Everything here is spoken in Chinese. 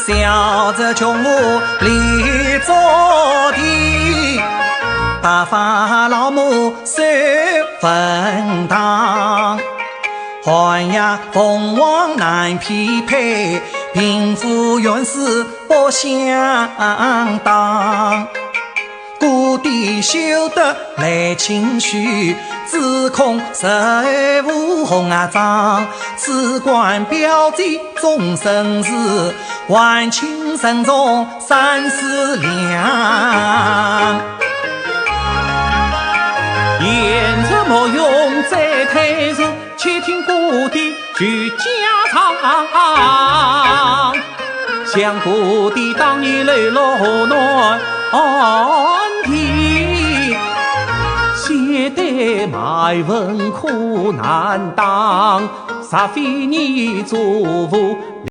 小则穷无力做题，白发老母受分当。寒夜凤凰难匹配，贫富原是不相当。故地修得来清虚，只恐十无红妆。此关标记终生事，万顷慎重三思量。言之莫用再开示，且听故地叙家常。想故地当年来落难题，携带卖文苦难当，煞非你祖父